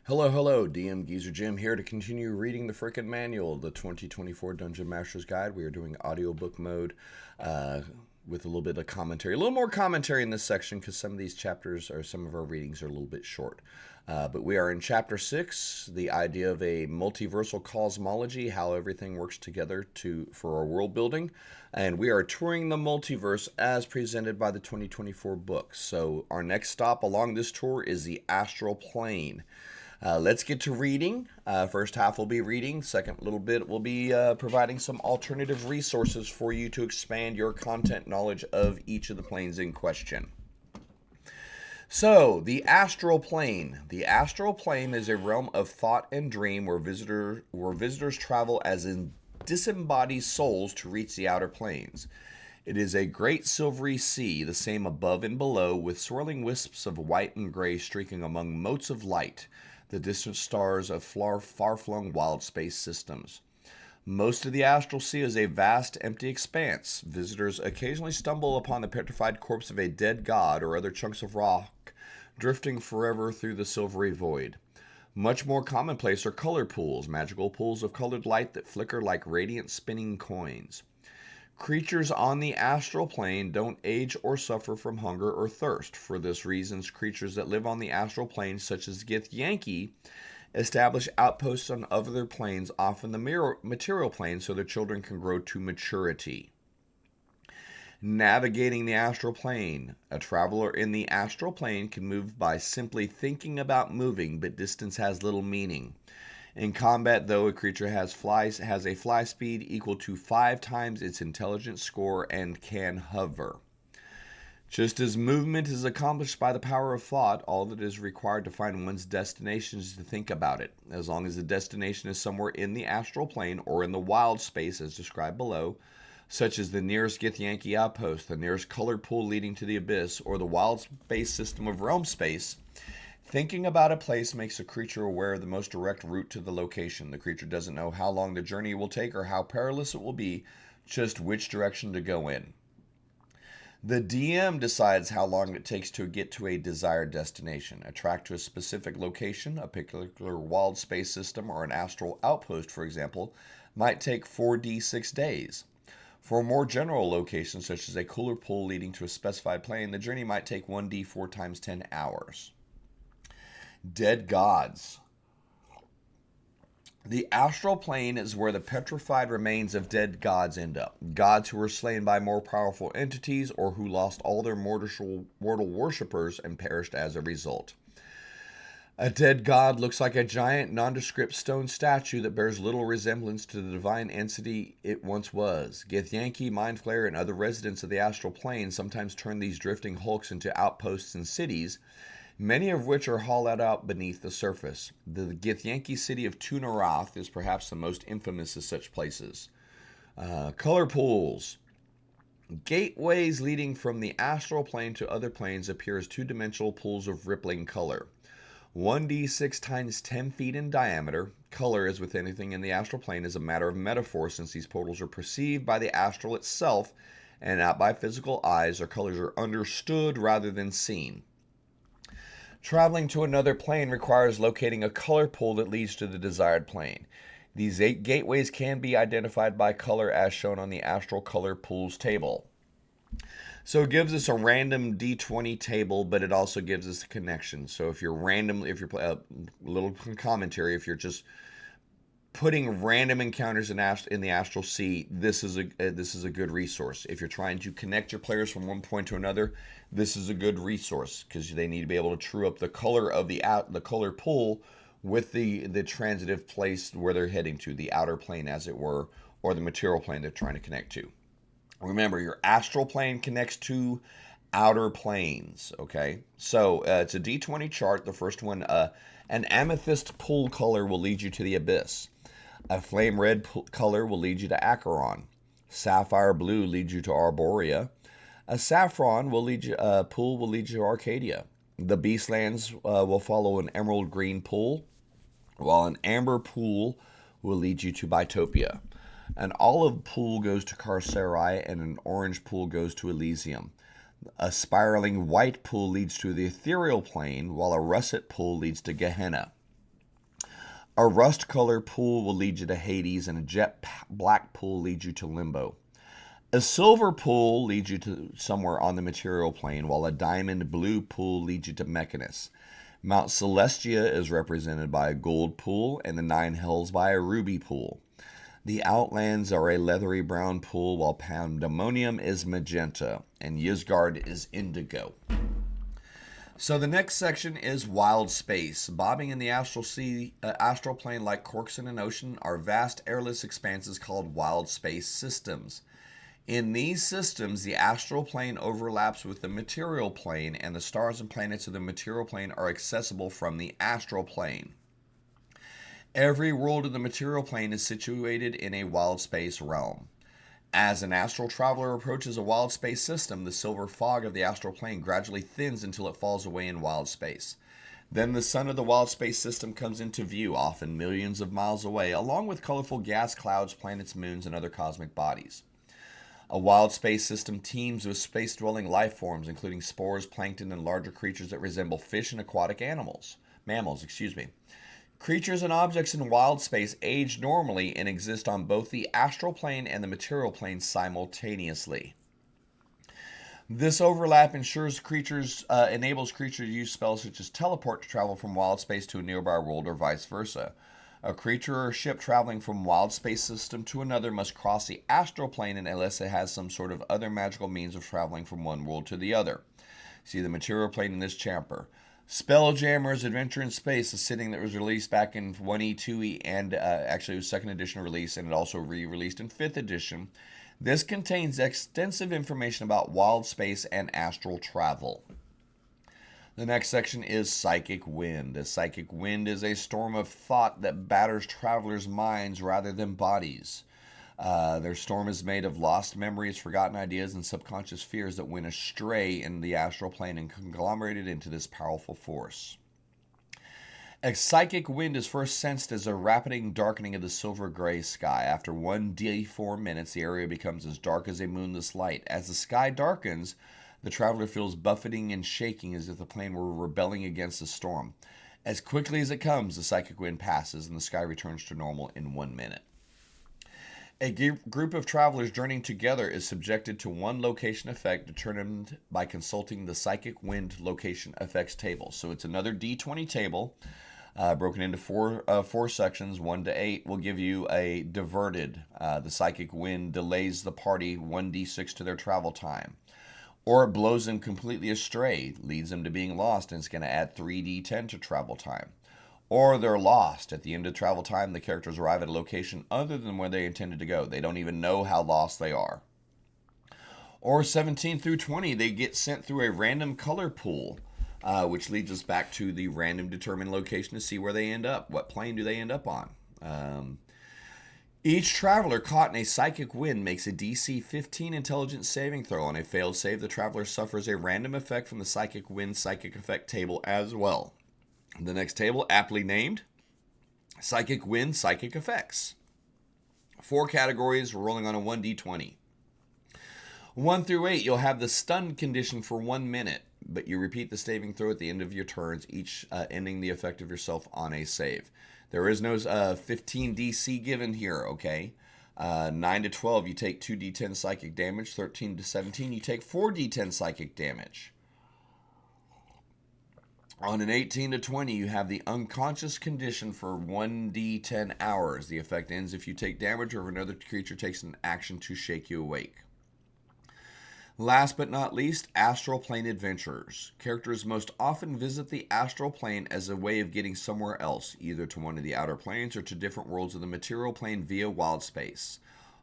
Hello, hello, DM Geezer Jim here to continue reading the frickin' manual, the 2024 Dungeon Master's Guide. We are doing audiobook mode with a little bit of commentary. A little more commentary in this section because some of these chapters or some of our readings are a little bit short. But we are in Chapter 6, the idea of a multiversal cosmology, how everything works together for our world building. And we are touring the multiverse as presented by the 2024 books. So our next stop along this tour is the Astral Plane. Let's get to reading. First half will be reading. Second little bit will be providing some alternative resources for you to expand your content knowledge of each of the planes in question. So, the Astral Plane. The Astral Plane is a realm of thought and dream where visitors travel as in disembodied souls to reach the outer planes. It is a great silvery sea, the same above and below, with swirling wisps of white and gray streaking among motes of light, the distant stars of far-flung wild space systems. Most of the astral sea is a vast, empty expanse. Visitors occasionally stumble upon the petrified corpse of a dead god or other chunks of rock drifting forever through the silvery void. Much more commonplace are color pools, magical pools of colored light that flicker like radiant spinning coins. Creatures on the astral plane don't age or suffer from hunger or thirst. For this reason, creatures that live on the astral plane, such as Githyanki, establish outposts on other planes, often the material plane, so their children can grow to maturity. Navigating the astral plane. A traveler in the astral plane can move by simply thinking about moving, but distance has little meaning. In combat, though, a creature has a fly speed equal to 5 times its intelligence score and can hover. Just as movement is accomplished by the power of thought, all that is required to find one's destination is to think about it. As long as the destination is somewhere in the astral plane or in the wild space as described below, such as the nearest Githyanki outpost, the nearest colored pool leading to the abyss, or the wild space system of realm space, thinking about a place makes a creature aware of the most direct route to the location. The creature doesn't know how long the journey will take or how perilous it will be, just which direction to go in. The DM decides how long it takes to get to a desired destination. A track to a specific location, a particular wild space system, or an astral outpost, for example, might take 4d6 days. For a more general location, such as a cooler pool leading to a specified plane, the journey might take 1d4 times 10 hours. Dead gods. The astral plane is where the petrified remains of dead gods end up. Gods who were slain by more powerful entities or who lost all their mortal worshippers and perished as a result. A dead god looks like a giant, nondescript stone statue that bears little resemblance to the divine entity it once was. Githyanki, Mindflayer, and other residents of the astral plane sometimes turn these drifting hulks into outposts and cities, many of which are hollowed out beneath the surface. The Githyanki city of Tunarath is perhaps the most infamous of such places. Color pools. Gateways leading from the astral plane to other planes appear as two-dimensional pools of rippling color. 1d6 times 10 feet in diameter. Color, as with anything in the astral plane, is a matter of metaphor since these portals are perceived by the astral itself and not by physical eyes, or colors are understood rather than seen. Traveling to another plane requires locating a color pool that leads to the desired plane. These 8 gateways can be identified by color as shown on the Astral Color Pools table. So it gives us a random D20 table, but it also gives us a connection. So if you're a little commentary, if you're just putting random encounters in the astral sea, this is a good resource. If you're trying to connect your players from one point to another, this is a good resource because they need to be able to true up the color of the color pool with the transitive place where they're heading to, the outer plane as it were, or the material plane they're trying to connect to. Remember, your astral plane connects to outer planes, okay? So it's a D20 chart. The first one, an amethyst pool color will lead you to the abyss. A flame red color will lead you to Acheron. Sapphire blue leads you to Arborea. A saffron pool will lead you to Arcadia. The Beastlands will follow an emerald green pool, while an amber pool will lead you to Bitopia. An olive pool goes to Carcerai, and an orange pool goes to Elysium. A spiraling white pool leads to the ethereal plane, while a russet pool leads to Gehenna. A rust color pool will lead you to Hades, and a jet black pool leads you to Limbo. A silver pool leads you to somewhere on the material plane, while a diamond blue pool leads you to Mechanus. Mount Celestia is represented by a gold pool, and the Nine Hells by a ruby pool. The Outlands are a leathery brown pool, while Pandemonium is magenta, and Ysgard is indigo. So the next section is wild space. Bobbing in the astral plane like corks in an ocean are vast airless expanses called wild space systems. In these systems, the astral plane overlaps with the material plane, and the stars and planets of the material plane are accessible from the astral plane. Every world of the material plane is situated in a wild space realm. As an astral traveler approaches a wild space system, the silver fog of the astral plane gradually thins until it falls away in wild space. Then the sun of the wild space system comes into view, often millions of miles away, along with colorful gas clouds, planets, moons, and other cosmic bodies. A wild space system teems with space-dwelling life forms, including spores, plankton, and larger creatures that resemble fish and aquatic mammals. Creatures and objects in wild space age normally and exist on both the astral plane and the material plane simultaneously. This overlap enables creatures to use spells such as teleport to travel from wild space to a nearby world or vice versa. A creature or ship traveling from wild space system to another must cross the astral plane unless it has some sort of other magical means of traveling from one world to the other. See the material plane in this chapter. Spelljammer's Adventure in Space, a setting that was released back in 1E, 2E, and actually it was 2nd edition release, and it also re-released in 5th edition. This contains extensive information about wild space and astral travel. The next section is Psychic Wind. A psychic wind is a storm of thought that batters travelers' minds rather than bodies. Their storm is made of lost memories, forgotten ideas, and subconscious fears that went astray in the astral plane and conglomerated into this powerful force. A psychic wind is first sensed as a rapid darkening of the silver-gray sky. After 1d4 minutes, the area becomes as dark as a moonless light. As the sky darkens, the traveler feels buffeting and shaking as if the plane were rebelling against the storm. As quickly as it comes, the psychic wind passes and the sky returns to normal in 1 minute. A group of travelers journeying together is subjected to one location effect determined by consulting the Psychic Wind Location Effects table. So it's another D20 table, broken into four sections, 1 to 8. Will give you a diverted. The Psychic Wind delays the party 1d6 to their travel time. Or it blows them completely astray, leads them to being lost, and it's going to add 3d10 to travel time. Or they're lost. At the end of travel time, the characters arrive at a location other than where they intended to go. They don't even know how lost they are. Or 17 through 20, they get sent through a random color pool, which leads us back to the random determined location to see where they end up. What plane do they end up on? Each traveler caught in a psychic wind makes a DC 15 intelligence saving throw. On a failed save, the traveler suffers a random effect from the psychic wind psychic effect table as well. The next table, aptly named, Psychic Wind Psychic Effects. 4 categories, rolling on a 1d20. 1 through 8, you'll have the stunned condition for 1 minute, but you repeat the saving throw at the end of your turns, each ending the effect of yourself on a save. There is no 15 DC given here, okay? 9 to 12, you take 2d10 psychic damage. 13 to 17, you take 4d10 psychic damage. On an 18 to 20, you have the unconscious condition for 1d10 hours. The effect ends if you take damage or if another creature takes an action to shake you awake. Last but not least, Astral Plane Adventurers. Characters most often visit the Astral Plane as a way of getting somewhere else, either to one of the outer planes or to different worlds of the material plane via wild space.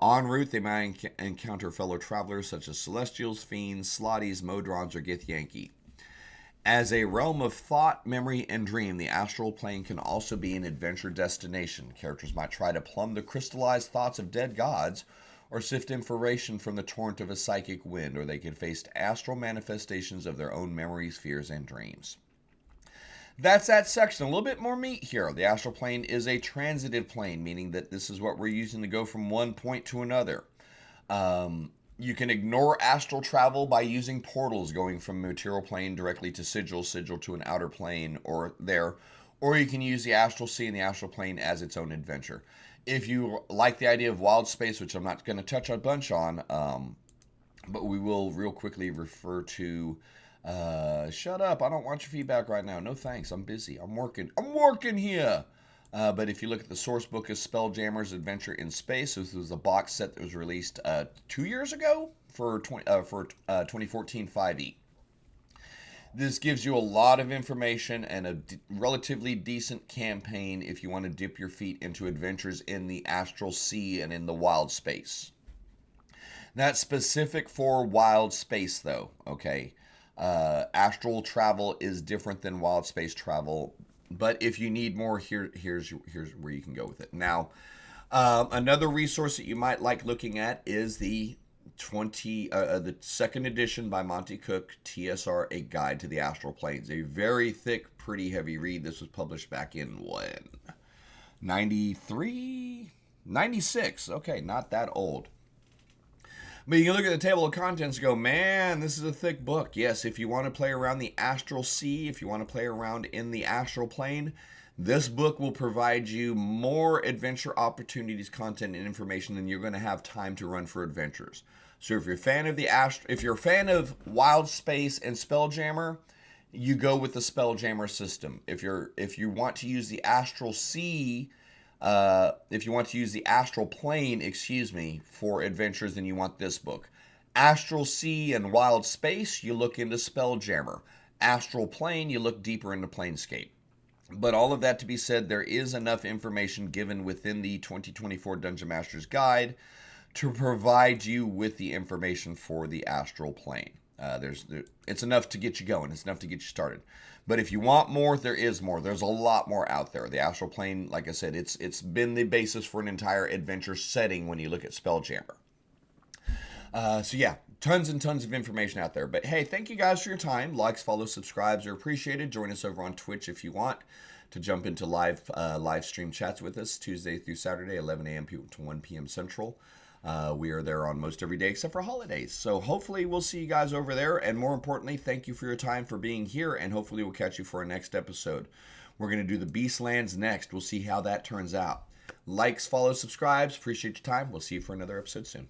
En route, they might encounter fellow travelers such as Celestials, Fiends, Slotties, Modrons, or Githyanki. As a realm of thought, memory, and dream, the astral plane can also be an adventure destination. Characters might try to plumb the crystallized thoughts of dead gods, or sift information from the torrent of a psychic wind, or they can face astral manifestations of their own memories, fears, and dreams. That's that section. A little bit more meat here. The astral plane is a transitive plane, meaning that this is what we're using to go from one point to another. You can ignore astral travel by using portals going from material plane directly to sigil to an outer plane or there. or you can use the Astral Sea and the Astral Plane as its own adventure. If you like the idea of wild space, which I'm not going to touch a bunch on, but we will real quickly refer to. Shut up! I don't want your feedback right now. No thanks. I'm busy. I'm working. I'm working here. But if you look at the source book of Spelljammer's Adventure in Space, this was a box set that was released 2 years ago for 2014 5e. This gives you a lot of information and a relatively decent campaign if you want to dip your feet into adventures in the Astral Sea and in the wild space. That's specific for wild space, though, okay? Astral travel is different than wild space travel, but if you need more, here's where you can go with it. Now, another resource that you might like looking at is the second edition by Monty Cook, TSR, A Guide to the Astral Planes. A very thick, pretty heavy read. This was published back in when? 93? 96. Okay, not that old. But you can look at the table of contents and go, man, this is a thick book. Yes, if you want to play around the Astral Sea, if you want to play around in the Astral Plane, this book will provide you more adventure opportunities, content, and information than you're going to have time to run for adventures. So if you're a fan of if you're a fan of Wild Space and Spelljammer, you go with the Spelljammer system. If you want to use the Astral Sea, if you want to use the Astral Plane, for adventures, then you want this book. Astral Sea and Wild Space, you look into Spelljammer. Astral Plane, you look deeper into Planescape. But all of that to be said, there is enough information given within the 2024 Dungeon Master's Guide to provide you with the information for the Astral Plane. It's enough to get you going. It's enough to get you started. But if you want more, there is more. There's a lot more out there. The Astral Plane, like I said, it's been the basis for an entire adventure setting when you look at Spelljammer. So yeah, tons and tons of information out there. But hey, thank you guys for your time. Likes, follows, subscribes are appreciated. Join us over on Twitch if you want to jump into live stream chats with us Tuesday through Saturday, 11 a.m. to 1 p.m. Central. We are there on most every day except for holidays. So hopefully we'll see you guys over there. And more importantly, thank you for your time for being here. And hopefully we'll catch you for our next episode. We're going to do the Beastlands next. We'll see how that turns out. Likes, follows, subscribes. Appreciate your time. We'll see you for another episode soon.